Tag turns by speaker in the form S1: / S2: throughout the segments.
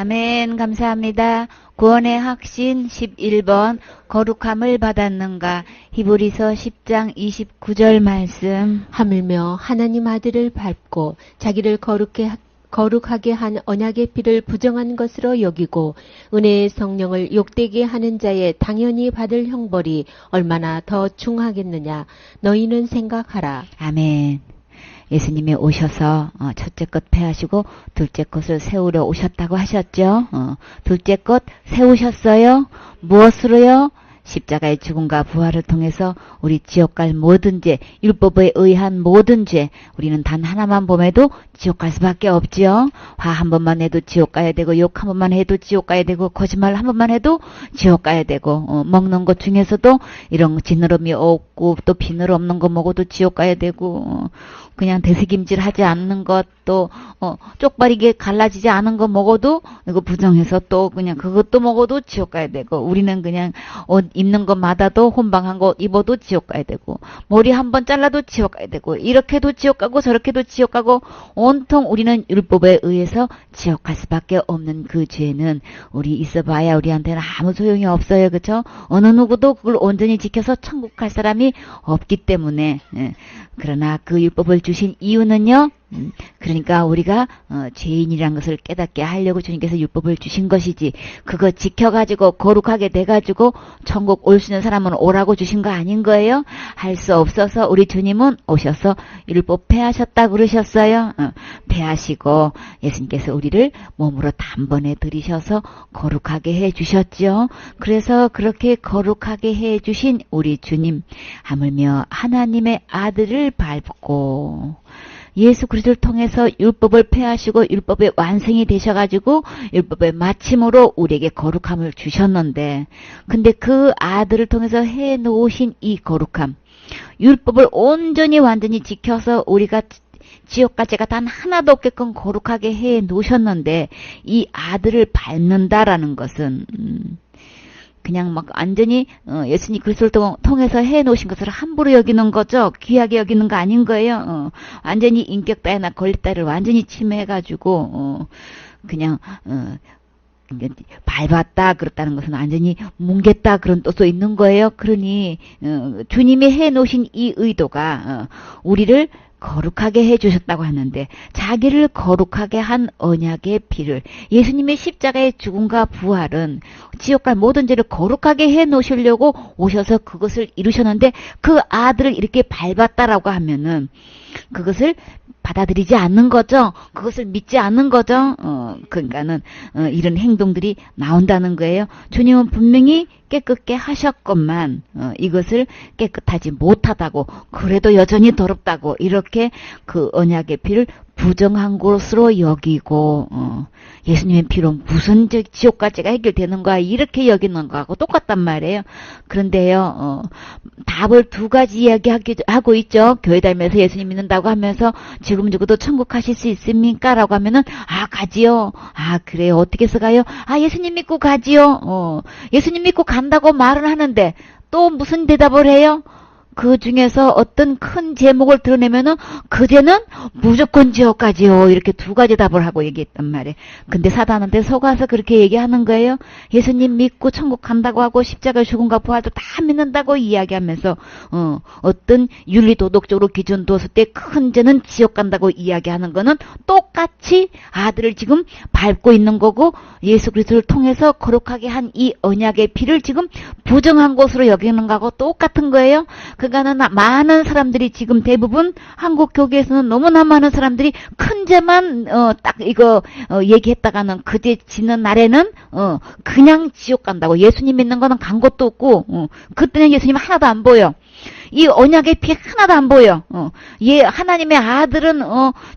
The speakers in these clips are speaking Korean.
S1: 아멘. 감사합니다. 구원의 확신 11번 거룩함을 받았는가. 히브리서 10장 29절 말씀.
S2: 하물며 하나님 아들을 밟고 자기를 거룩하게 한 언약의 피를 부정한 것으로 여기고 은혜의 성령을 욕되게 하는 자의 당연히 받을 형벌이 얼마나 더 중하겠느냐. 너희는 생각하라.
S1: 아멘. 예수님이 오셔서 첫째 것 폐하시고 둘째 것을 세우려 오셨다고 하셨죠. 둘째 것 세우셨어요. 무엇으로요? 십자가의 죽음과 부활을 통해서 우리 지옥 갈 모든 죄, 율법에 의한 모든 죄, 우리는 단 하나만 범해도 지옥 갈 수밖에 없지요. 화 한 번만 해도 지옥 가야 되고, 욕 한 번만 해도 지옥 가야 되고, 거짓말 한 번만 해도 지옥 가야 되고, 먹는 것 중에서도 이런 지느러미 없고 또 비늘 없는 거 먹어도 지옥 가야 되고, 그냥 되새김질 하지 않는 것도 쪽발이게 갈라지지 않은 거 먹어도 이거 부정해서 또 그냥 그것도 먹어도 지옥 가야 되고, 우리는 그냥 옷 입는 것마다도 혼방한 거 입어도 지옥 가야 되고, 머리 한 번 잘라도 지옥 가야 되고, 이렇게도 지옥 가고 저렇게도 지옥 가고, 온통 우리는 율법에 의해서 지옥 갈 수밖에 없는 그 죄는 우리 있어봐야 우리한테는 아무 소용이 없어요. 그렇죠? 어느 누구도 그걸 온전히 지켜서 천국 갈 사람이 없기 때문에. 그러나 그 율법을 주신 이유는요, 그러니까 우리가 죄인이란 것을 깨닫게 하려고 주님께서 율법을 주신 것이지, 그거 지켜가지고 거룩하게 돼가지고 천국 올 수 있는 사람은 오라고 주신 거 아닌 거예요. 할 수 없어서 우리 주님은 오셔서 율법 폐하셨다 그러셨어요. 폐하시고 예수님께서 우리를 몸으로 단번에 들이셔서 거룩하게 해주셨죠. 그래서 그렇게 거룩하게 해주신 우리 주님, 하물며 하나님의 아들을 밟고 예수 그리스도를 통해서 율법을 폐하시고 율법의 완성이 되셔가지고 율법의 마침으로 우리에게 거룩함을 주셨는데, 근데 그 아들을 통해서 해놓으신 이 거룩함, 율법을 온전히 완전히 지켜서 우리가 지옥 갈 죄가 단 하나도 없게끔 거룩하게 해놓으셨는데, 이 아들을 밟는다라는 것은 그냥 막 완전히 예수님 그리스도를 통해서 해놓으신 것을 함부로 여기는 거죠. 귀하게 여기는 거 아닌 거예요. 완전히 인격 따위나 권리 따위를 완전히 침해해가지고 그냥 밟았다 그렇다는 것은 완전히 뭉갰다 그런 뜻도 있는 거예요. 그러니 주님이 해놓으신 이 의도가 우리를 거룩하게 해주셨다고 하는데, 자기를 거룩하게 한 언약의 피를, 예수님의 십자가의 죽음과 부활은 지옥 갈 모든 죄를 거룩하게 해놓으시려고 오셔서 그것을 이루셨는데, 그 아들을 이렇게 밟았다라고 하면은 그것을 받아들이지 않는 거죠. 그것을 믿지 않는 거죠. 그러니까는 이런 행동들이 나온다는 거예요. 주님은 분명히 깨끗게 하셨건만 이것을 깨끗하지 못하다고, 그래도 여전히 더럽다고 이렇게 그 언약의 피를 부정한 것으로 여기고, 예수님의 피로 무슨 지옥까지가 해결되는가 이렇게 여기는 거하고 똑같단 말이에요. 그런데요, 답을 두 가지 이야기하고 있죠. 교회 다니면서 예수님 믿는다고 하면서 지금 죽어도 천국 가실 수 있습니까? 라고 하면은, 가지요. 그래요. 어떻게 해서 가요? 예수님 믿고 가지요. 예수님 믿고 간다고 말은 하는데 또 무슨 대답을 해요? 그 중에서 어떤 큰 제목을 드러내면은 그 죄는 무조건 지옥까지요. 이렇게 두 가지 답을 하고 얘기했단 말이에요. 근데 사단한테 속아서 그렇게 얘기하는 거예요. 예수님 믿고 천국 간다고 하고 십자가 죽음과 부활도 다 믿는다고 이야기하면서 어떤 윤리 도덕적으로 기준 뒀을 때 큰 죄는 지옥 간다고 이야기하는 거는 똑같이 아들을 지금 밟고 있는 거고, 예수 그리스도를 통해서 거룩하게 한 이 언약의 피를 지금 부정한 것으로 여기는 거하고 똑같은 거예요. 그러니까는 많은 사람들이 지금 대부분 한국 교계에서는 너무나 많은 사람들이 큰 죄만 딱 이거 얘기했다가는 그 죄 지는 날에는 그냥 지옥 간다고, 예수님 믿는 거는 간 것도 없고 그때는 예수님 하나도 안 보여. 이 언약의 피 하나도 안 보여. 하나님의 아들은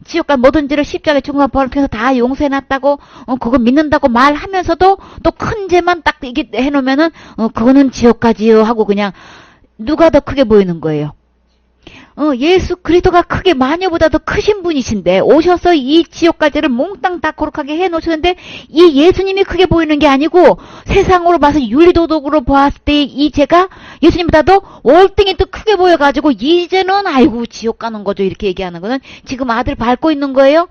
S1: 지옥 갈 모든 죄를 십자가에 죽음과 부활을 통해서 다 용서해놨다고 그거 믿는다고 말하면서도 또 큰 죄만 딱 이게 해놓으면은 그거는 지옥까지요 하고, 그냥 누가 더 크게 보이는 거예요? 예수 그리스도가 크게 마녀보다도 크신 분이신데 오셔서 이 지옥까지를 몽땅 다 거룩하게 해놓으셨는데 이 예수님이 크게 보이는 게 아니고 세상으로 봐서 윤리도덕으로 보았을 때 이 제가 예수님보다도 월등히 또 크게 보여가지고 이제는 아이고 지옥 가는 거죠 이렇게 얘기하는 거는 지금 아들 밟고 있는 거예요.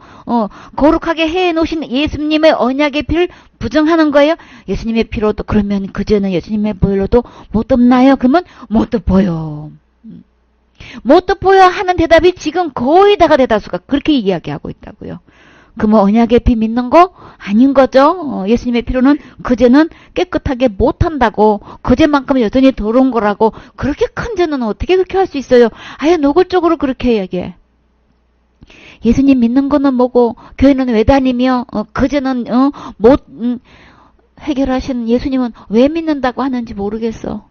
S1: 거룩하게 해놓으신 예수님의 언약의 피를 부정하는 거예요. 예수님의 피로도 그러면 그제는 예수님의 보혈로도 못 덮나요? 그러면 못 덮어요. 못 덮어야 하는 대답이 지금 거의 다가 대다수가 그렇게 이야기하고 있다고요. 그러면 언약의 피 믿는 거 아닌 거죠. 예수님의 피로는 그제는 깨끗하게 못한다고 그제만큼 여전히 더러운 거라고 그렇게 큰 죄는 어떻게 그렇게 할 수 있어요. 아예 노골적으로 그렇게 얘기해. 예수님 믿는 거는 뭐고 교회는 왜 다니며 그제는 못 해결하신 예수님은 왜 믿는다고 하는지 모르겠어.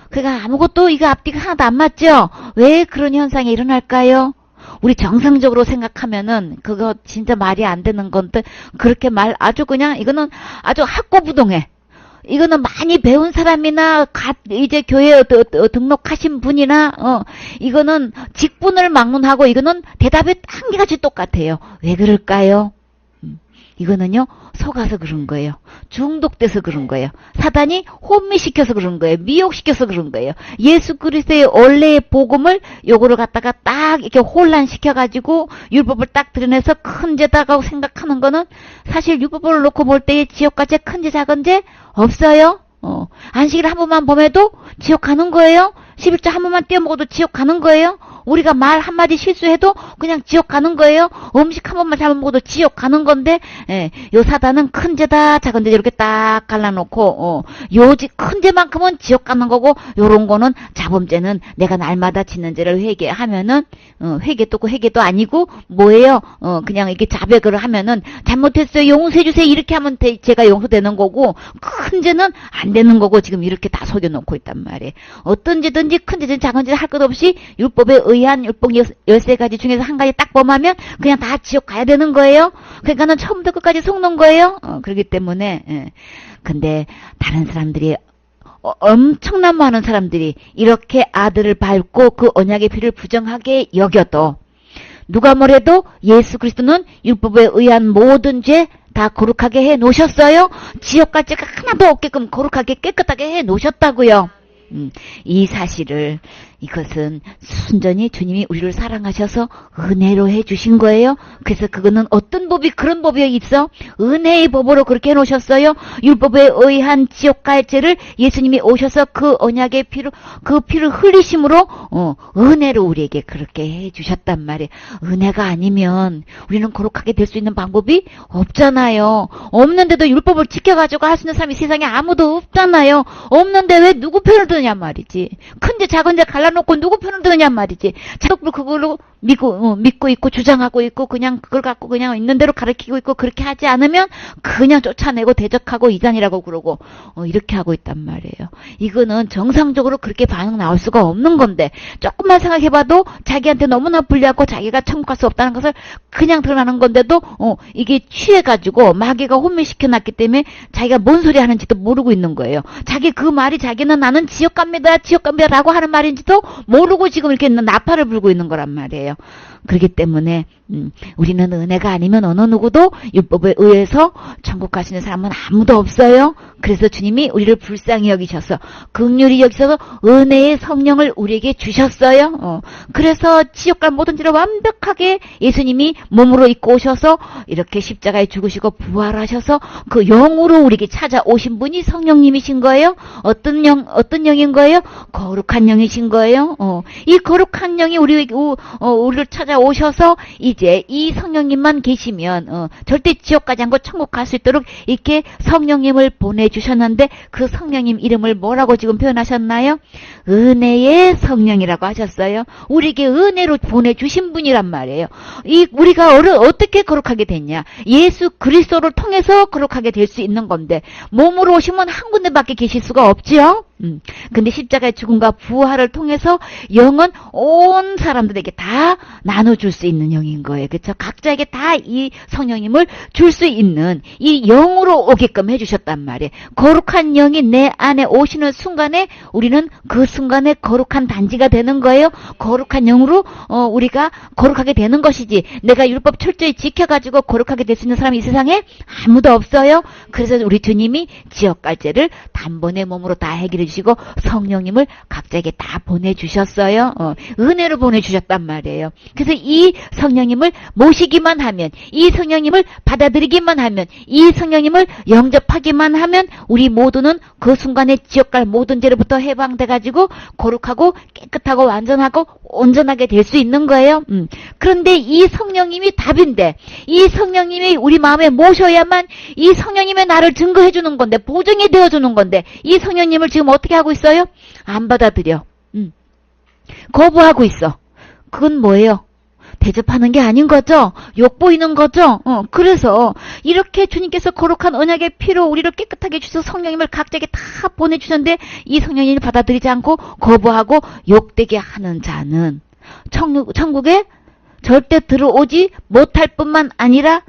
S1: 그러니까 아무것도 이거 앞뒤가 하나도 안 맞죠? 왜 그런 현상이 일어날까요? 우리 정상적으로 생각하면은 그거 진짜 말이 안 되는 건데 그렇게 말 아주 그냥 이거는 아주 학고부동해. 이거는 많이 배운 사람이나 이제 교회에 등록하신 분이나 이거는 직분을 막론하고 이거는 대답이 한개같이 똑같아요. 왜 그럴까요? 이거는요 속아서 그런 거예요. 중독돼서 그런 거예요. 사단이 혼미시켜서 그런 거예요. 미혹시켜서 그런 거예요. 예수 그리스도의 원래의 복음을 요거를 갖다가 딱 이렇게 혼란시켜가지고 율법을 딱 드러내서 큰 죄다라고 생각하는 거는 사실 율법을 놓고 볼 때의 지옥까지 큰 죄 작은 죄 없어요. 안식일 한 번만 범해도 지옥 가는 거예요. 11조 한 번만 떼어먹어도 지옥 가는 거예요. 우리가 말 한마디 실수해도 그냥 지옥 가는 거예요. 음식 한 번만 잘못 먹어도 지옥 가는 건데 요 사단은 큰 죄다 작은 죄 이렇게 딱 갈라놓고 큰 죄만큼은 지옥 가는 거고 요런 거는 자범죄는 내가 날마다 짓는 죄를 회개하면은 회개도 아니고 뭐예요? 그냥 이렇게 자백을 하면은 잘못했어요 용서해 주세요 이렇게 하면 제가 용서되는 거고 큰 죄는 안 되는 거고 지금 이렇게 다 속여놓고 있단 말이에요. 어떤 죄든지 큰 죄든 작은 죄 할 것 없이 율법에 의한 율법 13가지 중에서 한 가지 딱 범하면 그냥 다 지옥 가야 되는 거예요. 그러니까는 처음부터 끝까지 속는 거예요. 그렇기 때문에 근데 다른 사람들이 엄청난 많은 사람들이 이렇게 아들을 밟고 그 언약의 피를 부정하게 여겨도 누가 뭐래도 예수 그리스도는 율법에 의한 모든 죄 다 거룩하게 해 놓으셨어요. 지옥까지가 하나도 없게끔 거룩하게 깨끗하게 해 놓으셨다고요. 이 사실을 이것은 순전히 주님이 우리를 사랑하셔서 은혜로 해주신 거예요. 그래서 그거는 어떤 법이 그런 법이 있어? 은혜의 법으로 그렇게 해놓으셨어요. 율법에 의한 지옥 갈 죄를 예수님이 오셔서 그 언약의 피로 그 피를 흘리심으로 은혜로 우리에게 그렇게 해주셨단 말이에요. 은혜가 아니면 우리는 거룩하게 될 수 있는 방법이 없잖아요. 없는데도 율법을 지켜가지고 할 수 있는 사람이 세상에 아무도 없잖아요. 없는데 왜 누구 편을 드느냐 말이지. 큰죄 작은 죄 갈라놓고 누구 편을 드느냐 말이지. 자꾸 그걸로 믿고 있고 주장하고 있고 그냥 그걸 갖고 그냥 있는 대로 가르치고 있고 그렇게 하지 않으면 그냥 쫓아내고 대적하고 이단이라고 그러고 이렇게 하고 있단 말이에요. 이거는 정상적으로 그렇게 반응 나올 수가 없는 건데 조금만 생각해봐도 자기한테 너무나 불리하고 자기가 천국 갈 수 없다는 것을 그냥 드러나는 건데도 이게 취해가지고 마귀가 혼미시켜놨기 때문에 자기가 뭔 소리 하는지도 모르고 있는 거예요. 자기 그 말이 자기는 나는 지옥 갑니다 라고 하는 말인지도 모르고 지금 이렇게 나팔을 불고 있는 거란 말이에요. 그렇기 때문에 우리는 은혜가 아니면 어느 누구도 율법에 의해서 천국 가시는 사람은 아무도 없어요. 그래서 주님이 우리를 불쌍히 여기셔서 긍휼히 여기셔서 은혜의 성령을 우리에게 주셨어요. 그래서 지옥 갈 모든 죄를 완벽하게 예수님이 몸으로 입고 오셔서 이렇게 십자가에 죽으시고 부활하셔서 그 영으로 우리에게 찾아오신 분이 성령님이신 거예요. 어떤 영인 거예요? 거룩한 영이신 거예요. 이 거룩한 영이 우리를 찾아오셔서 이제 이 성령님만 계시면 절대 지옥 가지 않고 천국 갈 수 있도록 이렇게 성령님을 보내주셨는데 그 성령님 이름을 뭐라고 지금 표현하셨나요? 은혜의 성령이라고 하셨어요. 우리에게 은혜로 보내주신 분이란 말이에요. 우리가 어떻게 거룩하게 됐냐? 예수 그리스도를 통해서 거룩하게 될 수 있는 건데 몸으로 오시면 한 군데밖에 계실 수가 없지요. 근데 십자가의 죽음과 부활을 통해서 영은 온 사람들에게 다 나눠줄 수 있는 영인 거예요. 그렇죠? 각자에게 다 이 성령님을 줄 수 있는 이 영으로 오게끔 해주셨단 말이에요. 거룩한 영이 내 안에 오시는 순간에 우리는 그 순간에 거룩한 단지가 되는 거예요. 거룩한 영으로 우리가 거룩하게 되는 것이지, 내가 율법 철저히 지켜가지고 거룩하게 될 수 있는 사람이 이 세상에 아무도 없어요. 그래서 우리 주님이 지역갈제를 단번에 몸으로 다 해결해 주시고 성령님을 각자에게 다 보내주셨어요. 은혜로 보내주셨단 말이에요. 그래서 이 성령님을 모시기만 하면, 이 성령님을 받아들이기만 하면, 이 성령님을 영접하기만 하면 우리 모두는 그 순간에 지옥갈 모든 죄로부터 해방돼가지고 거룩하고 깨끗하고 완전하고 온전하게 될 수 있는 거예요. 그런데 이 성령님이 답인데, 이 성령님이 우리 마음에 모셔야만 이 성령님의 나를 증거해 주는 건데, 보증이 되어 주는 건데, 이 성령님을 지금 어떻게 하고 있어요? 안 받아들여. 거부하고 있어. 그건 뭐예요? 대접하는 게 아닌 거죠? 욕보이는 거죠? 그래서 이렇게 주님께서 거룩한 언약의 피로 우리를 깨끗하게 해주셔서 성령님을 각자에게 다 보내주셨는데, 이 성령님을 받아들이지 않고 거부하고 욕되게 하는 자는 천국에 절대 들어오지 못할 뿐만 아니라,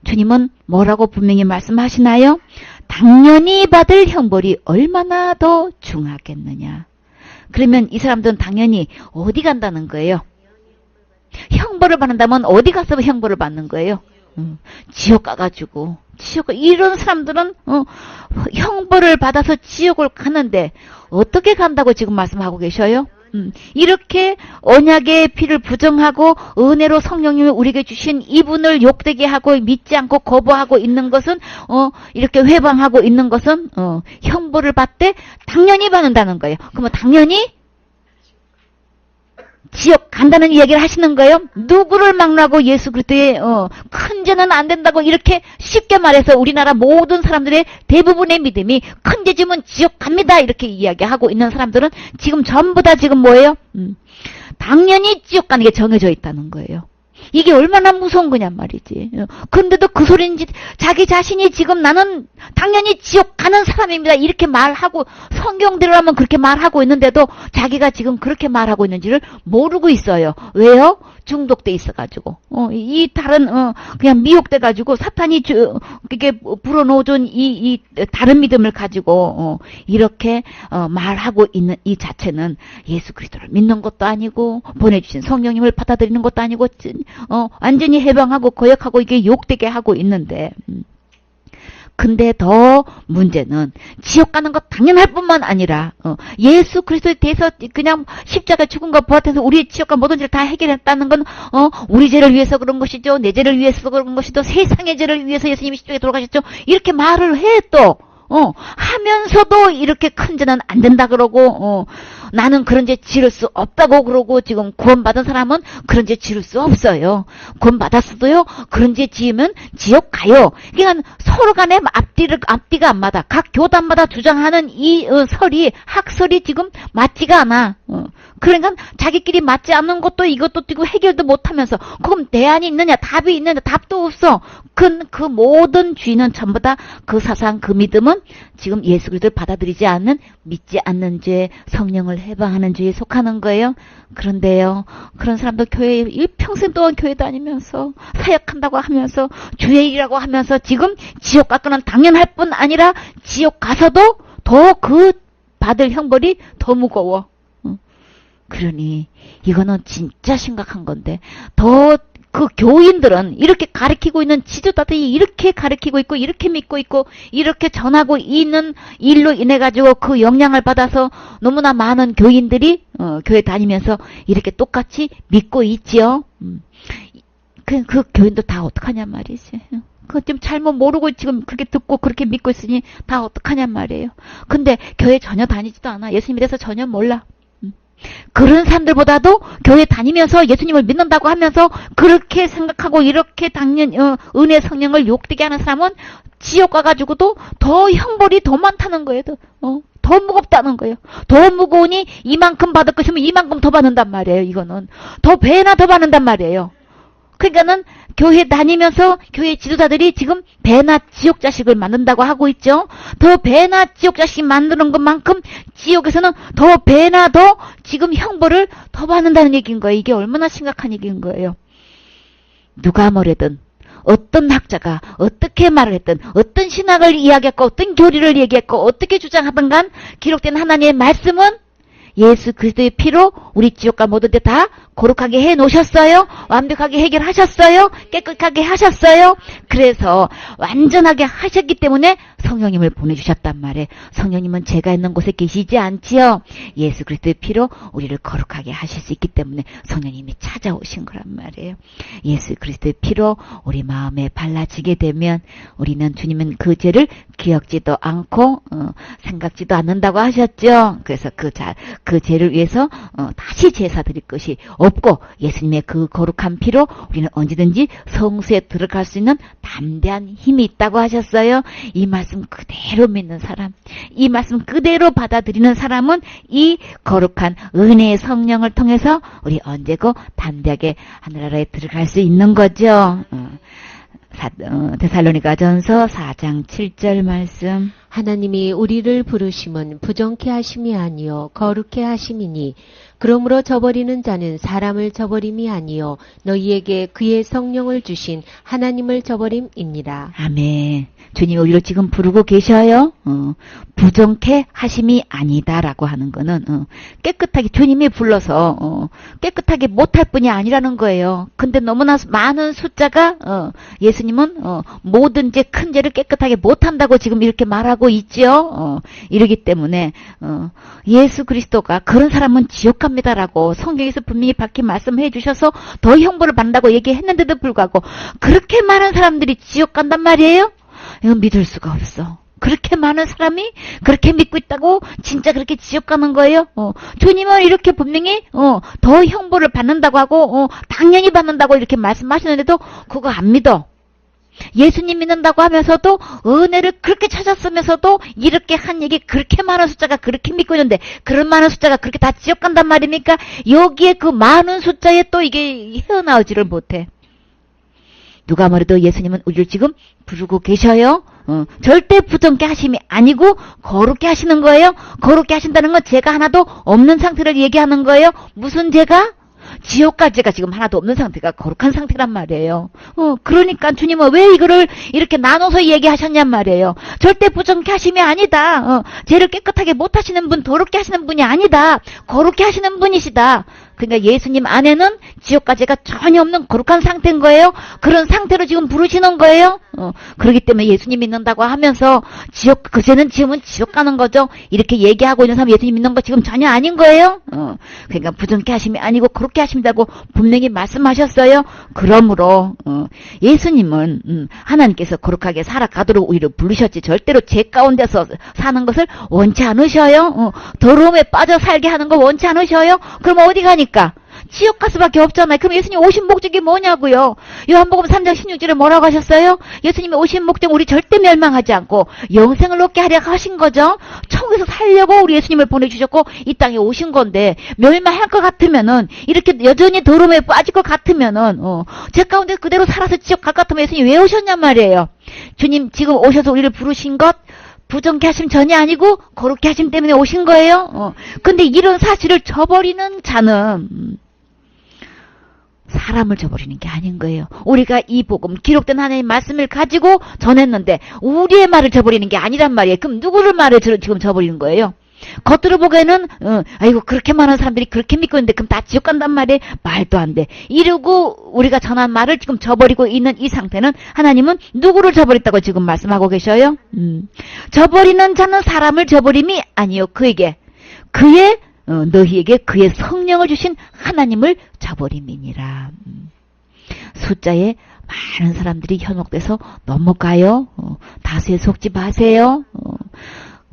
S1: 주님은 뭐라고 분명히 말씀하시나요? 당연히 받을 형벌이 얼마나 더 중하겠느냐. 그러면 이 사람들은 당연히 어디 간다는 거예요? 형벌을 받는다면 어디 가서 형벌을 받는 거예요? 지옥 가가지고. 이런 사람들은 형벌을 받아서 지옥을 가는데 어떻게 간다고 지금 말씀하고 계셔요? 이렇게 언약의 피를 부정하고 은혜로 성령님이 우리에게 주신 이분을 욕되게 하고 믿지 않고 거부하고 있는 것은, 이렇게 회방하고 있는 것은 형벌을 받되 당연히 받는다는 거예요. 그러면 당연히 지옥 간다는 이야기를 하시는 거예요. 누구를 막론하고 예수 그리스도의 큰 죄는 안 된다고 이렇게 쉽게 말해서 우리나라 모든 사람들의 대부분의 믿음이 큰 죄 지면 지옥 갑니다 이렇게 이야기하고 있는 사람들은 지금 전부 다 지금 뭐예요? 당연히 지옥 가는 게 정해져 있다는 거예요. 이게 얼마나 무서운 거냔 말이지. 근데도 그 소리인지 자기 자신이 지금 나는 당연히 지옥 가는 사람입니다 이렇게 말하고, 성경대로라면 그렇게 말하고 있는데도 자기가 지금 그렇게 말하고 있는지를 모르고 있어요. 왜요? 중독돼 있어가지고. 이 다른 그냥 미혹돼가지고 사탄이 그게 불어넣어준 이 다른 믿음을 가지고 이렇게 말하고 있는 이 자체는 예수 그리스도를 믿는 것도 아니고 보내주신 성령님을 받아들이는 것도 아니고 완전히 해방하고 거역하고 이게 욕되게 하고 있는데, 근데 더 문제는 지옥 가는 것 당연할 뿐만 아니라 예수 그리스도에 대해서 그냥 십자가 죽음과 부활해서 우리의 지옥과 모든 죄를 다 해결했다는 건 우리 죄를 위해서 그런 것이죠. 내 죄를 위해서 그런 것이죠. 세상의 죄를 위해서 예수님이 십자가에 돌아가셨죠. 이렇게 말을 해 또. 하면서도 이렇게 큰 죄는 안 된다 그러고, 나는 그런 죄 지를 수 없다고 그러고, 지금 구원받은 사람은 그런 죄 지를 수 없어요. 구원받았어도요, 그런 죄 지으면 지옥 가요. 그러니까 서로 간에 앞뒤가 안 맞아. 각 교단마다 주장하는 이 학설이 지금 맞지가 않아. 그러니까 자기끼리 맞지 않는 것도 이것도 뛰고 해결도 못하면서, 그럼 대안이 있느냐, 답이 있느냐, 답도 없어. 그 모든 주인은 전부 다 그 사상, 그 믿음은 지금 예수 그리스도를 받아들이지 않는, 믿지 않는 죄, 성령을 해방하는 죄에 속하는 거예요. 그런데요, 그런 사람도 교회 평생 동안 교회 다니면서 사역한다고 하면서 주의 일이라고 하면서 지금 지옥 가서는 당연할 뿐 아니라 지옥 가서도 더 그 받을 형벌이 더 무거워. 그러니 이거는 진짜 심각한 건데, 더 그 교인들은 이렇게 가르치고 있는 지도자들이 이렇게 가르치고 있고 이렇게 믿고 있고 이렇게 전하고 있는 일로 인해 가지고 그 영향을 받아서 너무나 많은 교인들이 교회 다니면서 이렇게 똑같이 믿고 있지요. 그 교인도 다 어떡하냔 말이지. 그 좀 잘못 모르고 지금 그렇게 듣고 그렇게 믿고 있으니 다 어떡하냔 말이에요. 근데 교회 전혀 다니지도 않아. 예수님에 대해서 전혀 몰라. 그런 사람들보다도 교회 다니면서 예수님을 믿는다고 하면서 그렇게 생각하고 이렇게 은혜 성령을 욕되게 하는 사람은 지옥 가가지고도 더 형벌이 더 많다는 거예요. 더 무겁다는 거예요. 더 무거우니 이만큼 받을 것이면 이만큼 더 받는단 말이에요. 이거는 더 배나 더 받는단 말이에요. 그러니까는 교회 다니면서 교회 지도자들이 지금 배나 지옥 자식을 만든다고 하고 있죠. 더 배나 지옥 자식 만드는 것만큼 지옥에서는 더 배나 더 지금 형벌을 더 받는다는 얘기인 거예요. 이게 얼마나 심각한 얘기인 거예요. 누가 뭐래든 어떤 학자가 어떻게 말을 했든 어떤 신학을 이야기했고 어떤 교리를 얘기했고 어떻게 주장하든 간 기록된 하나님의 말씀은 예수 그리스도의 피로 우리 지옥과 모든 데 다 거룩하게 해놓으셨어요. 완벽하게 해결하셨어요. 깨끗하게 하셨어요. 그래서 완전하게 하셨기 때문에 성령님을 보내주셨단 말이에요. 성령님은 제가 있는 곳에 계시지 않지요. 예수 그리스도의 피로 우리를 거룩하게 하실 수 있기 때문에 성령님이 찾아오신 거란 말이에요. 예수 그리스도의 피로 우리 마음에 발라지게 되면 우리는 주님은 그 죄를 기억지도 않고 생각지도 않는다고 하셨죠. 그래서 그 죄를 위해서 다시 제사 드릴 것이 없고 예수님의 그 거룩한 피로 우리는 언제든지 성수에 들어갈 수 있는 담대한 힘이 있다고 하셨어요. 이 말씀 그대로 믿는 사람, 이 말씀 그대로 받아들이는 사람은 이 거룩한 은혜의 성령을 통해서 우리 언제고 담대하게 하늘나라에 들어갈 수 있는 거죠. 데살로니가전서 4장 7절 말씀.
S2: 하나님이 우리를 부르심은 부정케 하심이 아니요 거룩케 하심이니 그러므로 저버리는 자는 사람을 저버림이 아니요 너희에게 그의 성령을 주신 하나님을 저버림이니라.
S1: 아멘. 주님이 우리를 지금 부르고 계셔요. 부정케 하심이 아니다라고 하는 거는 깨끗하게 주님이 불러서 깨끗하게 못할 뿐이 아니라는 거예요. 근데 너무나 많은 숫자가 예수님은 모든 죄, 큰 죄를 깨끗하게 못한다고 지금 이렇게 말하고 있죠. 이러기 때문에 예수 그리스도가 그런 사람은 지옥 갑니다라고 성경에서 분명히 밝히 말씀해 주셔서 더 형벌을 받는다고 얘기했는데도 불구하고 그렇게 많은 사람들이 지옥 간단 말이에요. 이건 믿을 수가 없어. 그렇게 많은 사람이 그렇게 믿고 있다고 진짜 그렇게 지옥 가는 거예요? 주님은 이렇게 분명히 더 형벌을 받는다고 하고 당연히 받는다고 이렇게 말씀하시는데도 그거 안 믿어. 예수님 믿는다고 하면서도 은혜를 그렇게 찾았으면서도 이렇게 한 얘기 그렇게 많은 숫자가 그렇게 믿고 있는데 그런 많은 숫자가 그렇게 다 지옥 간단 말입니까? 여기에 그 많은 숫자에 또 이게 헤어나오지를 못해. 누가 뭐래도 예수님은 우리를 지금 부르고 계셔요. 절대 부정케 하심이 아니고 거룩게 하시는 거예요. 거룩게 하신다는 건 죄가 하나도 없는 상태를 얘기하는 거예요. 무슨 죄가? 지옥까지가 지금 하나도 없는 상태가 거룩한 상태란 말이에요. 그러니까 주님은 왜 이거를 이렇게 나눠서 얘기하셨냔 말이에요. 절대 부정케 하심이 아니다. 죄를 깨끗하게 못 하시는 분, 더럽게 하시는 분이 아니다. 거룩게 하시는 분이시다. 그러니까 예수님 안에는 지옥까지가 전혀 없는 거룩한 상태인 거예요. 그런 상태로 지금 부르시는 거예요. 그렇기 때문에 예수님 믿는다고 하면서 지옥, 그 죄는 지금은 지옥 가는 거죠. 이렇게 얘기하고 있는 사람 예수님 믿는 거 지금 전혀 아닌 거예요. 그러니까 부정케 하심이 아니고 그렇게 하신다고 분명히 말씀하셨어요. 그러므로 예수님은 하나님께서 거룩하게 살아가도록 우리를 부르셨지 절대로 죄 가운데서 사는 것을 원치 않으셔요. 더러움에 빠져 살게 하는 거 원치 않으셔요. 그럼 어디 가니까? 지옥 갈 수밖에 없잖아요. 그럼 예수님 오신 목적이 뭐냐고요. 요한복음 3장 16절에 뭐라고 하셨어요? 예수님이 오신 목적 우리 절대 멸망하지 않고 영생을 얻게 하려 하신 거죠. 천국에서 살려고 우리 예수님을 보내주셨고 이 땅에 오신 건데 멸망할 것 같으면은 이렇게 여전히 더러움에 빠질 것 같으면은 제 가운데 그대로 살아서 지옥 갈 것 같으면 예수님 왜 오셨냔 말이에요. 주님 지금 오셔서 우리를 부르신 것 부정케 하심 전이 아니고 거룩케 하심 때문에 오신 거예요. 근데 이런 사실을 저버리는 자는 사람을 저버리는 게 아닌 거예요. 우리가 이 복음 기록된 하나님의 말씀을 가지고 전했는데 우리의 말을 저버리는 게 아니란 말이에요. 그럼 누구를 말을 지금 저버리는 거예요? 겉으로 보기에는 아이고 그렇게 많은 사람들이 그렇게 믿고 있는데 그럼 다 지옥 간단 말이에요. 말도 안 돼. 이러고 우리가 전한 말을 지금 저버리고 있는 이 상태는 하나님은 누구를 저버렸다고 지금 말씀하고 계셔요? 저버리는 자는 사람을 저버림이 아니요 그에게 너희에게 그의 성령을 주신 하나님을 저버림이니라. 숫자에 많은 사람들이 현혹돼서 넘어가요. 다수에 속지 마세요.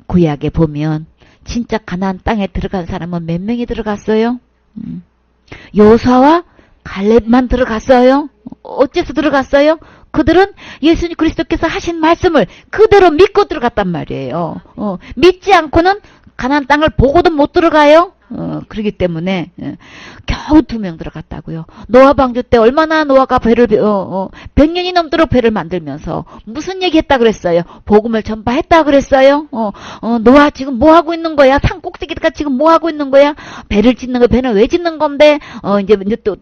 S1: 구약에 보면 진짜 가나안 땅에 들어간 사람은 몇 명이 들어갔어요? 여호수아와 갈렙만 들어갔어요. 어째서 들어갔어요? 그들은 예수 그리스도께서 하신 말씀을 그대로 믿고 들어갔단 말이에요. 믿지 않고는 가나안 땅을 보고도 못 들어가요. 그러기 때문에 겨우 2명 들어갔다고요. 노아 방주 때 얼마나 노아가 배를 100년이 넘도록 배를 만들면서 무슨 얘기했다 그랬어요? 복음을 전파했다 그랬어요? 노아 지금 뭐 하고 있는 거야? 산 꼭대기가 지금 뭐 하고 있는 거야? 배를 짓는 거, 배는 왜 짓는 건데? 이제 또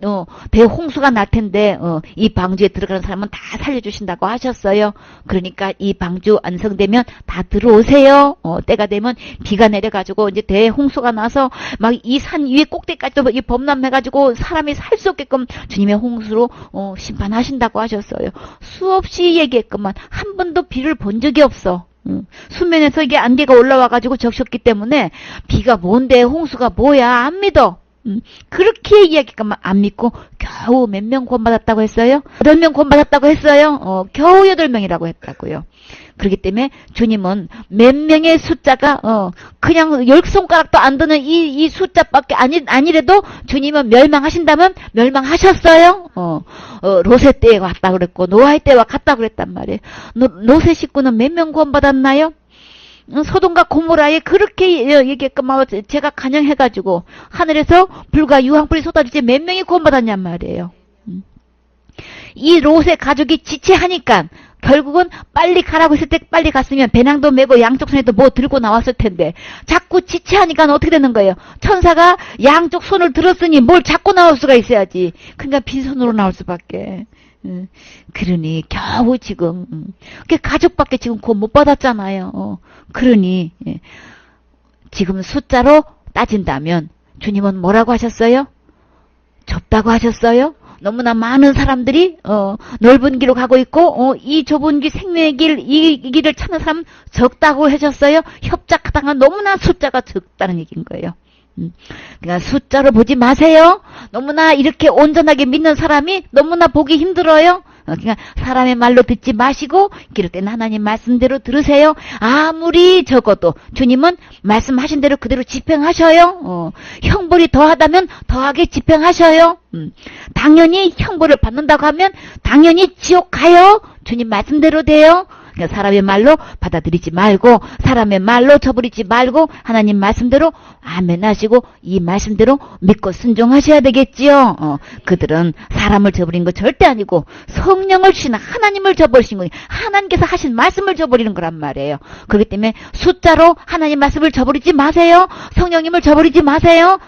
S1: 대홍수가 날 텐데 이 방주에 들어가는 사람은 다 살려주신다고 하셨어요. 그러니까 이 방주 완성되면 다 들어오세요. 때가 되면 비가 내려가지고 이제 대홍수가 나서 막 이 산 위에 꼭대기까지도 이 범람해가지고 사람이 살 수 없게끔 주님의 홍수로 심판하신다고 하셨어요. 수없이 얘기했건만 한 번도 비를 본 적이 없어. 수면에서 이게 안개가 올라와가지고 적셨기 때문에 비가 뭔데 홍수가 뭐야 안 믿어. 그렇게 이야기까만 안 믿고 겨우 몇 명 구원받았다고 했어요? 8명 구원받았다고 했어요? 겨우 8명이라고 했다고요. 그렇기 때문에 주님은 몇 명의 숫자가 그냥 10손가락도 안 드는 이 숫자밖에 아니래도 주님은 멸망하신다면 멸망하셨어요. 롯의 때에 왔다 그랬고 노아의 때와 같다 그랬단 말이에요. 롯의 식구는 몇 명 구원받았나요? 소돔과 고모라에 그렇게 얘기했건만 제가 간영해가지고 하늘에서 불과 유황불이 쏟아지지 몇 명이 구원받았냔 말이에요. 이 롯의 가족이 지체하니까 결국은 빨리 가라고 했을 때 빨리 갔으면 배낭도 메고 양쪽 손에도 뭐 들고 나왔을 텐데 자꾸 지체하니까 어떻게 되는 거예요? 천사가 양쪽 손을 들었으니 뭘 잡고 나올 수가 있어야지. 그러니까 빈손으로 나올 수밖에. 그러니 겨우 지금 가족밖에 지금 구원 못 받았잖아요. 그러니 지금 숫자로 따진다면 주님은 뭐라고 하셨어요? 좁다고 하셨어요? 너무나 많은 사람들이 넓은 길로 가고 있고 이 좁은 길 생명의 길 이 길을 찾는 사람 적다고 하셨어요. 협작하다가 너무나 숫자가 적다는 얘기인 거예요. 그러니까 숫자로 보지 마세요. 너무나 이렇게 온전하게 믿는 사람이 너무나 보기 힘들어요. 그러니까 사람의 말로 듣지 마시고 기록 된 하나님 말씀대로 들으세요. 아무리 적어도 주님은 말씀하신 대로 그대로 집행하셔요. 형벌이 더하다면 더하게 집행하셔요. 당연히 형벌을 받는다고 하면 당연히 지옥 가요. 주님 말씀대로 돼요. 그러니까 사람의 말로 받아들이지 말고 사람의 말로 저버리지 말고 하나님 말씀대로 아멘 하시고 이 말씀대로 믿고 순종하셔야 되겠지요. 그들은 사람을 저버린 거 절대 아니고 성령을 주시는 하나님을 저버리신 거예요. 하나님께서 하신 말씀을 저버리는 거란 말이에요. 그렇기 때문에 숫자로 하나님 말씀을 저버리지 마세요. 성령님을 저버리지 마세요.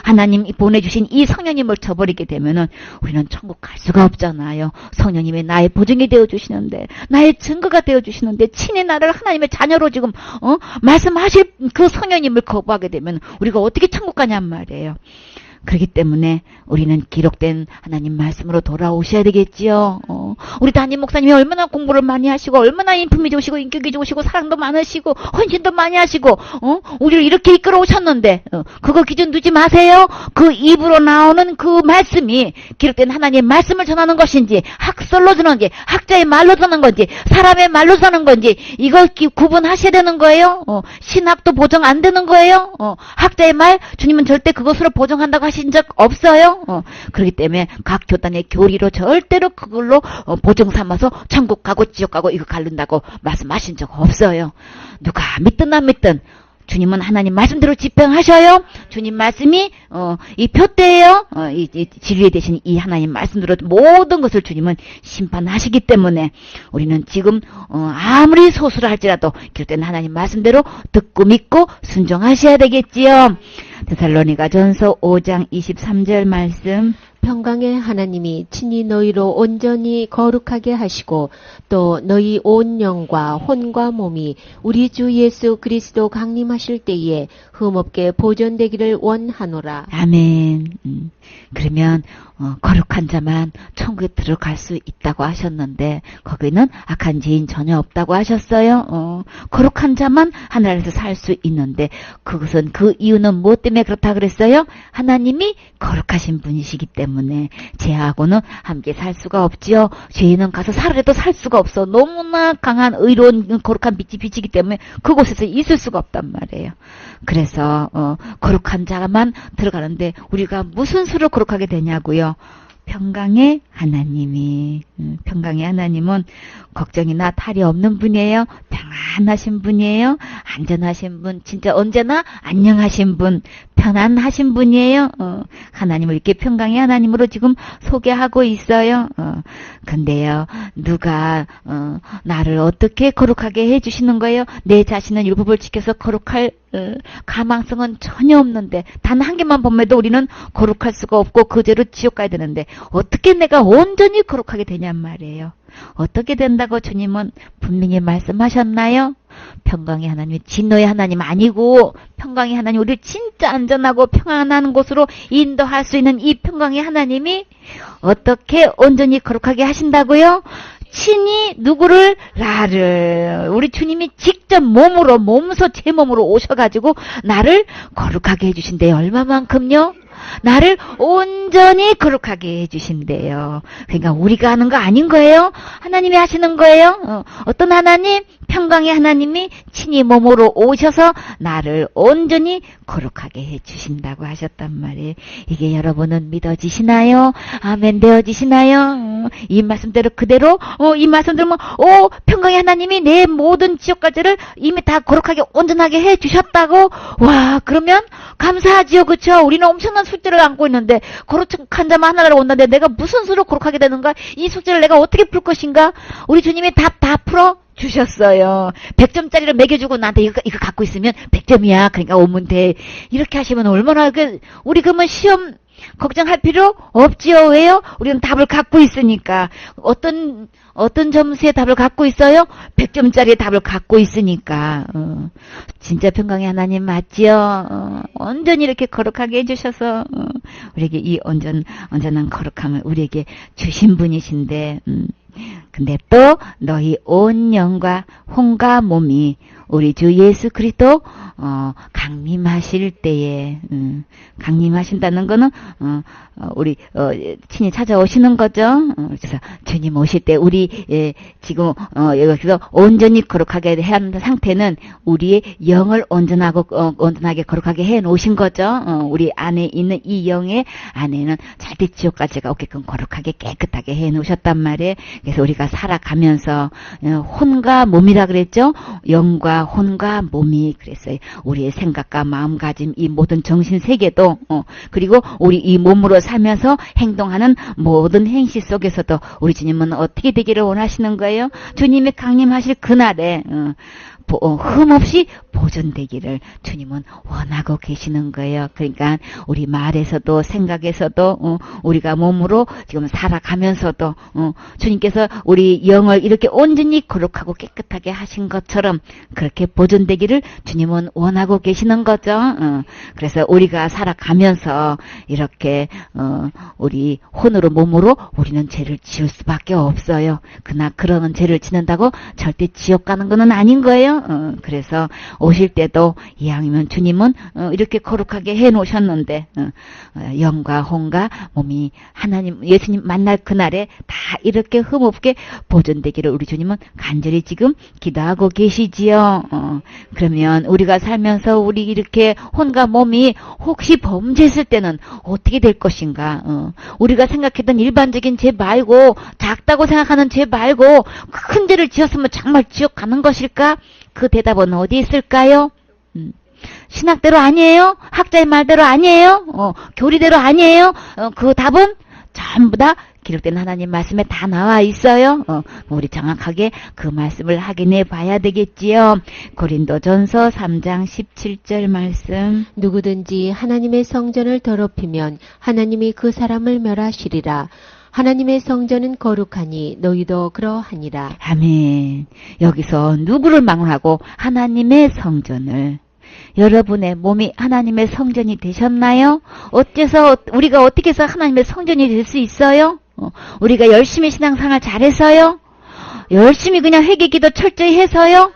S1: 하나님이 보내주신 이 성령님을 저버리게 되면은 우리는 천국 갈 수가 없잖아요. 성령님이 나의 보증이 되어주시는데 나의 증거가 되어주시는데 친히 나를 하나님의 자녀로 지금 말씀하실 그 성령님을 거부하게 되면 우리가 어떻게 천국 가냔 말이에요. 그렇기 때문에 우리는 기록된 하나님 말씀으로 돌아오셔야 되겠지요. 우리 담임 목사님이 얼마나 공부를 많이 하시고 얼마나 인품이 좋으시고 인격이 좋으시고 사랑도 많으시고 헌신도 많이 하시고 우리를 이렇게 이끌어 오셨는데 그거 기준 두지 마세요. 그 입으로 나오는 그 말씀이 기록된 하나님의 말씀을 전하는 것인지 학설로 전하는 건지 학자의 말로 전하는 건지 사람의 말로 전하는 건지 이걸 구분하셔야 되는 거예요. 신학도 보정 안 되는 거예요. 학자의 말 주님은 절대 그것으로 보정한다고 하신 적 없어요. 그렇기 때문에 각 교단의 교리로 절대로 그걸로 보정 삼아서 천국 가고 지옥 가고 이거 가른다고 말씀하신 적 없어요. 누가 믿든 안 믿든 주님은 하나님 말씀대로 집행하셔요. 주님 말씀이 이 표대예요. 이 진리에 대신 이 하나님 말씀대로 모든 것을 주님은 심판하시기 때문에 우리는 지금 아무리 소수를 할지라도 기록된 하나님 말씀대로 듣고 믿고 순종하셔야 되겠지요. 데살로니가전서 5장 23절 말씀.
S2: 평강의 하나님이 친히 너희로 온전히 거룩하게 하시고 또 너희 온 영과 혼과 몸이 우리 주 예수 그리스도 강림하실 때에 흠없게 보존되기를 원하노라.
S1: 아멘. 그러면 거룩한 자만 천국에 들어갈 수 있다고 하셨는데 거기는 악한 죄인 전혀 없다고 하셨어요. 거룩한 자만 하늘에서 살 수 있는데 그것은 그 이유는 무엇 때문에 그렇다 그랬어요? 하나님이 거룩하신 분이시기 때문에 죄하고는 함께 살 수가 없지요. 죄인은 가서 살으래도 살 수가 없어. 너무나 강한 의로운 거룩한 빛이 비치기 때문에 그곳에서 있을 수가 없단 말이에요. 그래서 거룩한 자만 들어가는데 우리가 무슨 수로 거룩하게 되냐고요. 평강의 하나님이 평강의 하나님은 걱정이나 탈이 없는 분이에요. 편안하신 분이에요. 안전하신 분, 진짜 언제나 안녕하신 분, 편안하신 분이에요. 하나님을 이렇게 평강의 하나님으로 지금 소개하고 있어요. 근데요, 누가 나를 어떻게 거룩하게 해주시는 거예요? 내 자신은 율법을 지켜서 거룩할 가망성은 전혀 없는데 단 한 개만 범해도 우리는 거룩할 수가 없고 그 죄로 지옥 가야 되는데 어떻게 내가 온전히 거룩하게 되냔 말이에요. 어떻게 된다고 주님은 분명히 말씀하셨나요? 평강의 하나님, 진노의 하나님 아니고 평강의 하나님, 우리를 진짜 안전하고 평안한 곳으로 인도할 수 있는 이 평강의 하나님이 어떻게 온전히 거룩하게 하신다고요? 친히 누구를? 나를. 우리 주님이 직접 몸소 제 몸으로 오셔가지고 나를 거룩하게 해주신대요. 얼마만큼요? 나를 온전히 거룩하게 해주신대요. 그러니까 우리가 하는 거 아닌 거예요. 하나님이 하시는 거예요. 어떤 하나님? 평강의 하나님이 친히 몸으로 오셔서 나를 온전히 거룩하게 해주신다고 하셨단 말이에요. 이게 여러분은 믿어지시나요? 아멘 되어지시나요? 이 말씀대로 그대로 이 말씀 들으면 평강의 하나님이 내 모든 지옥까지를 이미 다 거룩하게 온전하게 해주셨다고? 와, 그러면 감사하지요. 그쵸? 우리는 엄청난 숙제를 안고 있는데 거룩한 자만 하나로 온다는데 내가 무슨 수로 거룩하게 되는가? 이 숙제를 내가 어떻게 풀 것인가? 우리 주님이 답 다 풀어 주셨어요. 100점짜리를 매겨주고 나한테 이거 갖고 있으면 100점이야. 그러니까 오면 돼. 이렇게 하시면 얼마나 우리 그러면 시험 걱정할 필요 없지요. 왜요? 우리는 답을 갖고 있으니까. 어떤 점수의 답을 갖고 있어요? 100점짜리의 답을 갖고 있으니까. 진짜 평강의 하나님 맞지요? 온전히 이렇게 거룩하게 해주셔서 우리에게 이 온전한 거룩함을 우리에게 주신 분이신데 근데 또 너희 온 영과 혼과 몸이 우리 주 예수 그리스도 강림하실 때에 강림하신다는 거는 우리 친히 찾아오시는 거죠. 그래서 주님 오실 때 우리 지금 여기서 온전히 거룩하게 해야 하는 상태는 우리의 영을 온전하게 거룩하게 해 놓으신 거죠. 우리 안에 있는 이 영의 안에는 절대 지옥까지가 없게끔 거룩하게 깨끗하게 해 놓으셨단 말이에요. 그래서 우리가 살아가면서 혼과 몸이라 그랬죠. 영과 혼과 몸이 그랬어요. 우리의 생각과 마음가짐 이 모든 정신 세계도 그리고 우리 이 몸으로 살면서 행동하는 모든 행실 속에서도 우리 주님은 어떻게 되기를 원하시는 거예요? 주님이 강림하실 그날에 흠없이 보존되기를 주님은 원하고 계시는 거예요. 그러니까 우리 말에서도 생각에서도 우리가 몸으로 지금 살아가면서도 주님께서 우리 영을 이렇게 온전히 거룩하고 깨끗하게 하신 것처럼 그렇게 보존되기를 주님은 원하고 계시는 거죠. 그래서 우리가 살아가면서 이렇게 우리 혼으로 몸으로 우리는 죄를 지을 수밖에 없어요. 그러나 그러는 죄를 지는다고 절대 지옥 가는 것은 아닌 거예요. 그래서 오실 때도 이왕이면 주님은 이렇게 거룩하게 해놓으셨는데 영과 혼과 몸이 하나님 예수님 만날 그날에 다 이렇게 흠없게 보존되기를 우리 주님은 간절히 지금 기도하고 계시지요. 그러면 우리가 살면서 우리 이렇게 혼과 몸이 혹시 범죄했을 때는 어떻게 될 것인가? 우리가 생각했던 일반적인 죄 말고 작다고 생각하는 죄 말고 큰 죄를 지었으면 정말 지옥 가는 것일까? 그 대답은 어디 있을까요? 신학대로 아니에요? 학자의 말대로 아니에요? 교리대로 아니에요? 그 답은 전부 다 기록된 하나님 말씀에 다 나와 있어요. 우리 정확하게 그 말씀을 확인해 봐야 되겠지요. 고린도전서 3장 17절 말씀.
S2: 누구든지 하나님의 성전을 더럽히면 하나님이 그 사람을 멸하시리라. 하나님의 성전은 거룩하니 너희도 그러하니라.
S1: 아멘. 여기서 누구를 망언하고 하나님의 성전을. 여러분의 몸이 하나님의 성전이 되셨나요? 어째서 우리가 어떻게 해서 하나님의 성전이 될 수 있어요? 우리가 열심히 신앙생활 잘해서요? 열심히 그냥 회개기도 철저히 해서요?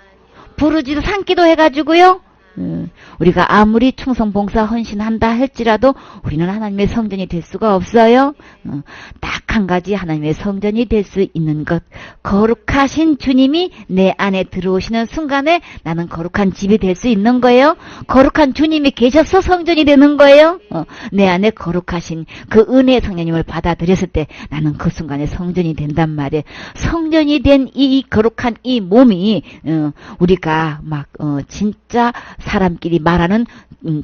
S1: 부르지도 산기도 해가지고요? 우리가 아무리 충성봉사 헌신한다 할지라도 우리는 하나님의 성전이 될 수가 없어요. 딱 한 가지 하나님의 성전이 될 수 있는 것, 거룩하신 주님이 내 안에 들어오시는 순간에 나는 거룩한 집이 될 수 있는 거예요. 거룩한 주님이 계셔서 성전이 되는 거예요. 내 안에 거룩하신 그 은혜의 성령님을 받아들였을 때 나는 그 순간에 성전이 된단 말이에요. 성전이 된 이 거룩한 이 몸이 우리가 막 진짜 사람끼리 말하는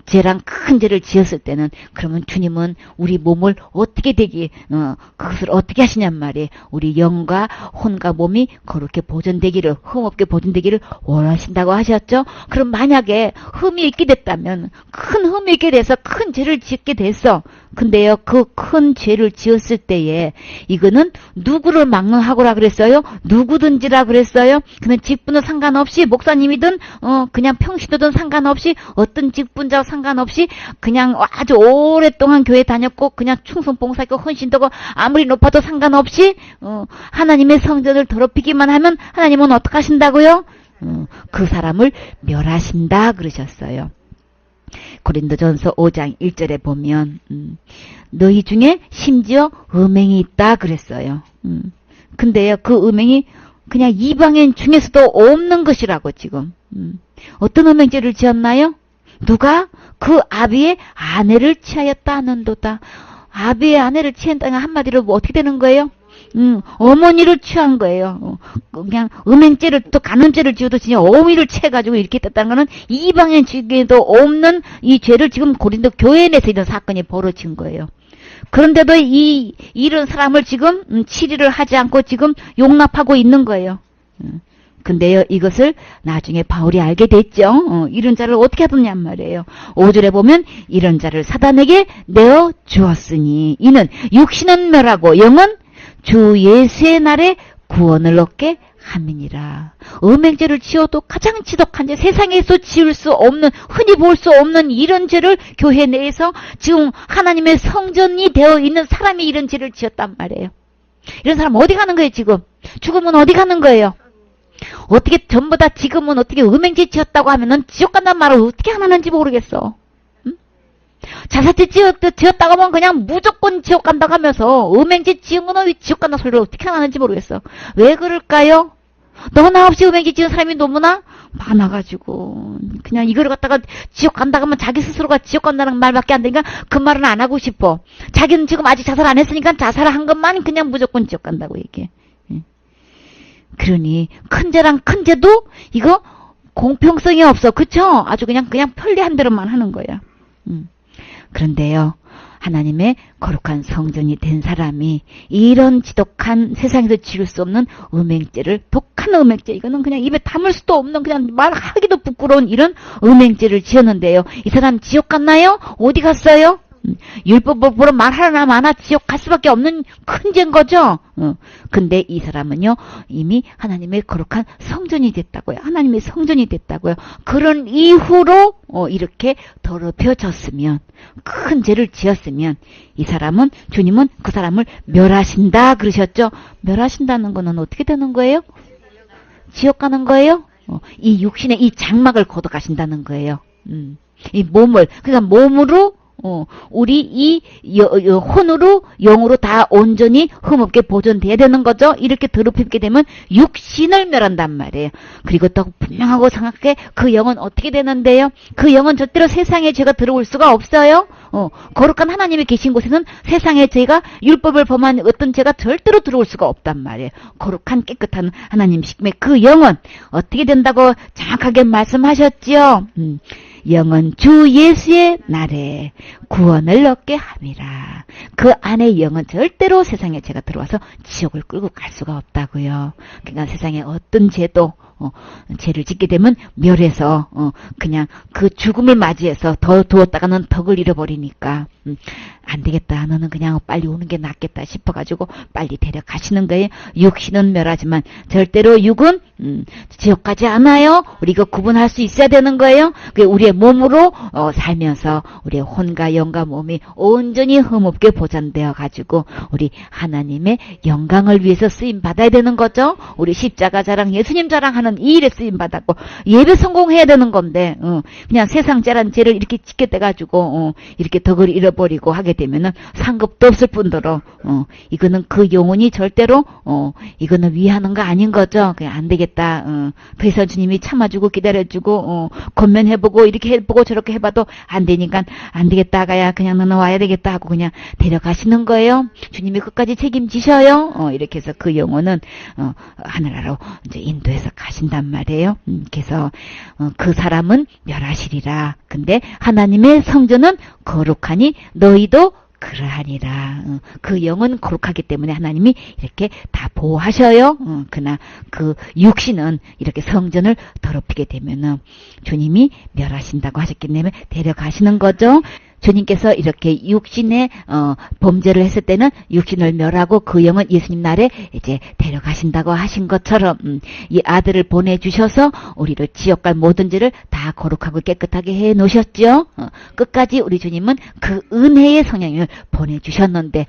S1: 죄랑 큰 죄를 지었을 때는 그러면 주님은 우리 몸을 어떻게 되기 그것을 어떻게 하시냔 말이에요. 우리 영과 혼과 몸이 거룩게 보존되기를, 흠없게 보존되기를 원하신다고 하셨죠. 그럼 만약에 흠이 있게 됐다면, 큰 흠이 있게 돼서 큰 죄를 짓게 됐어. 근데요, 그 큰 죄를 지었을 때에 이거는 누구를 막론하고라 그랬어요? 누구든지라 그랬어요? 그러면 직분은 상관없이, 목사님이든 그냥 평신도든 상관없이, 어떤 직분자와 상관없이 그냥 아주 오랫동안 교회 다녔고 그냥 충성봉사했고 헌신도고 아무리 높아도 상관없이 하나님의 성전을 더럽히기만 하면 하나님은 어떻게 하신다고요? 그 사람을 멸하신다 그러셨어요. 고린도전서 5장 1절에 보면 너희 중에 심지어 음행이 있다 그랬어요. 근데요, 그 음행이 그냥 이방인 중에서도 없는 것이라고 지금. 어떤 음행죄를 지었나요? 누가? 그 아비의 아내를 취하였다 하는도다. 아비의 아내를 취한다는 한마디로 뭐 어떻게 되는 거예요? 어머니를 취한 거예요. 그냥 음행죄를 또 간음죄를 지어도 진짜 어머니를 취해가지고 이렇게 됐다는 거는 이방인 중에도 없는 이 죄를 지금 고린도 교회 내에서 이런 사건이 벌어진 거예요. 그런데도 이런 사람을 지금 치리를 하지 않고 지금 용납하고 있는 거예요. 근데요, 이것을 나중에 바울이 알게 됐죠. 이런 자를 어떻게 하더냔 말이에요. 5절에 보면 이런 자를 사단에게 내어 주었으니 이는 육신은 멸하고 영은 주 예수의 날에 구원을 얻게 함이니라. 음행죄를 지어도 가장 지독한 죄, 세상에서 지을 수 없는, 흔히 볼 수 없는 이런 죄를 교회 내에서 지금 하나님의 성전이 되어 있는 사람이 이런 죄를 지었단 말이에요. 이런 사람 어디 가는 거예요 지금? 죽으면 어디 가는 거예요? 어떻게 전부 다 지금은 어떻게 음행죄 지었다고 하면은 지옥 간다는 말을 어떻게 하는지 모르겠어. 자살죄 지었다고 하면 그냥 무조건 지옥 간다고 하면서 음행죄 지은 거는 왜 지옥 간다는 소리를 어떻게 하는지 모르겠어. 왜 그럴까요? 너나 없이 음행죄 지은 사람이 너무나 많아가지고 그냥 이걸 갖다가 지옥 간다고 하면 자기 스스로가 지옥 간다는 말밖에 안 되니까 그 말은 안 하고 싶어. 자기는 지금 아직 자살 안 했으니까 자살을 한 것만 그냥 무조건 지옥 간다고 얘기해. 그러니 큰 죄랑 큰 죄도 이거 공평성이 없어. 그쵸? 아주 그냥 편리한 대로만 하는 거야. 그런데요, 하나님의 거룩한 성전이 된 사람이 이런 지독한 세상에서 지을 수 없는 음행죄를, 독한 음행죄, 이거는 그냥 입에 담을 수도 없는, 그냥 말하기도 부끄러운 이런 음행죄를 지었는데요. 이 사람 지옥 갔나요? 어디 갔어요? 율법으로 말하나 마나 지옥 갈 수밖에 없는 큰 죄인 거죠. 근데 이 사람은요, 이미 하나님의 거룩한 성전이 됐다고요. 하나님의 성전이 됐다고요. 그런 이후로 이렇게 더럽혀졌으면, 큰 죄를 지었으면 이 사람은, 주님은 그 사람을 멸하신다 그러셨죠. 멸하신다는 거는 어떻게 되는 거예요? 지옥 가는 거예요? 이 육신의 이 장막을 걷어가신다는 거예요. 이 몸을, 그러니까 몸으로 우리 이 혼으로 영으로 다 온전히 흠없게 보존돼야 되는 거죠. 이렇게 더럽히게 되면 육신을 멸한단 말이에요. 그리고 또 분명하고 정확하게 그 영은 어떻게 되는데요? 그 영은 절대로 세상에 죄가 들어올 수가 없어요. 거룩한 하나님이 계신 곳에는 세상의 죄가, 율법을 범한 어떤 죄가 절대로 들어올 수가 없단 말이에요. 거룩한 깨끗한 하나님식의 그 영은 어떻게 된다고 정확하게 말씀하셨지요. 영은 주 예수의 날에 구원을 얻게 함이라. 그 안에 영은 절대로 세상에 죄가 들어와서 지옥을 끌고 갈 수가 없다고요. 그러니까 세상에 어떤 죄도 죄를 짓게 되면 멸해서 그냥 그 죽음을 맞이해서 더 두었다가는 덕을 잃어버리니까 안 되겠다. 너는 그냥 빨리 오는 게 낫겠다 싶어가지고 빨리 데려가시는 거예요. 육신은 멸하지만 절대로 육은 지옥 가지 않아요. 우리가 구분할 수 있어야 되는 거예요. 우리의 몸으로 살면서 우리의 혼과 영과 몸이 온전히 흠없게 보존되어 가지고 우리 하나님의 영광을 위해서 쓰임 받아야 되는 거죠. 우리 십자가 자랑, 예수님 자랑하는 하는 이 일에 쓰임 받았고 예배 성공해야 되는 건데 그냥 세상 죄란 죄를 이렇게 짓게 돼가지고 이렇게 덕을 잃어버리고 하게 되면은 상급도 없을 뿐더러 이거는 그 영혼이 절대로 이거는 위하는 거 아닌 거죠. 그냥 안 되겠다. 더 이상 주님이 참아주고 기다려주고 권면해보고 이렇게 해보고 저렇게 해봐도 안 되니까 안 되겠다. 가야 그냥 너는 와야 되겠다 하고 그냥 데려가시는 거예요. 주님이 끝까지 책임지셔요. 이렇게 해서 그 영혼은 하늘나라로 이제 인도해서 가신단 말이에요. 그래서 그 사람은 멸하시리라. 근데 하나님의 성전은 거룩하니 너희도 그러하니라. 그 영은 거룩하기 때문에 하나님이 이렇게 다 보호하셔요. 그러나 그 육신은 이렇게 성전을 더럽히게 되면은 주님이 멸하신다고 하셨기 때문에 데려가시는 거죠. 주님께서 이렇게 육신의 범죄를 했을 때는 육신을 멸하고 그 영은 예수님 날에 이제 데려가신다고 하신 것처럼 이 아들을 보내주셔서 우리를 지옥 갈 모든 죄를 다 거룩하고 깨끗하게 해 놓으셨죠. 끝까지 우리 주님은 그 은혜의 성령을 보내주셨는데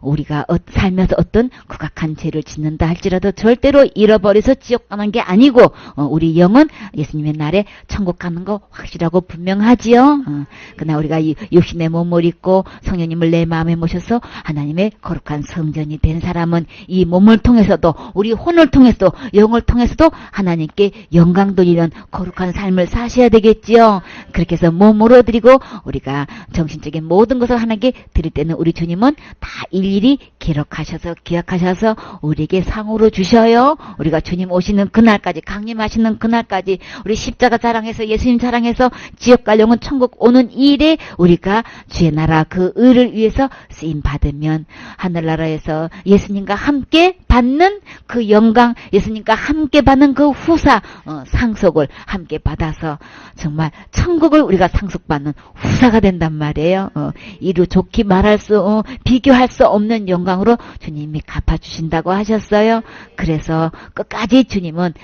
S1: 우리가 살면서 어떤 극악한 죄를 짓는다 할지라도 절대로 잃어버려서 지옥 가는 게 아니고 우리 영은 예수님의 날에 천국 가는 거 확실하고 분명하지요. 그러나 우리가 이 육신의 몸을 입고 성령님을 내 마음에 모셔서 하나님의 거룩한 성전이 된 사람은 이 몸을 통해서도 우리 혼을 통해서도 영을 통해서도 하나님께 영광 돌리는 거룩한 삶을 사셔야 되겠지요. 그렇게 해서 몸으로 드리고 우리가 정신적인 모든 것을 하나님께 드릴 때는 우리 주님은 다 일일이 기록하셔서 기억하셔서 우리에게 상으로 주셔요. 우리가 주님 오시는 그날까지 강림하시는 그날까지 우리 십자가 자랑해서 예수님 자랑해서 지옥 갈 영혼 천국 오는 이 일에 우리가 주의 나라 그 의를 위해서 쓰임 받으면 하늘나라에서 예수님과 함께 받는 그 영광, 예수님과 함께 받는 그 후사 상속을 함께 받아서 정말 천국을 우리가 상속받는 후사가 된단 말이에요. 이루 좋게 말할 수 비교할 수 없는 영광으로 주님이 갚아주신다고 하셨어요. 그래서 끝까지 주님은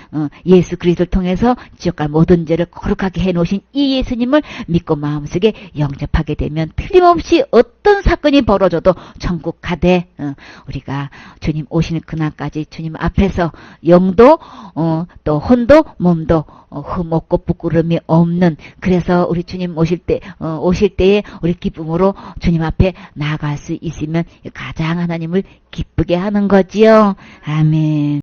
S1: 예수 그리스도를 통해서 지옥 갈 모든 죄를 거룩하게 해놓으신 이 예수님을 믿고 마음속에 영접하게 되면 틀림없이 어떤 사건이 벌어져도 천국 가되 우리가 주님 오시는 그날까지 주님 앞에서 영도 또 혼도 몸도 흠없고 부끄러움이 없는 그래서 우리 주님 오실 때에 우리 기쁨으로 주님 앞에 나아갈 수 있으면 가장 하나님을 기쁘게 하는 거지요. 아멘.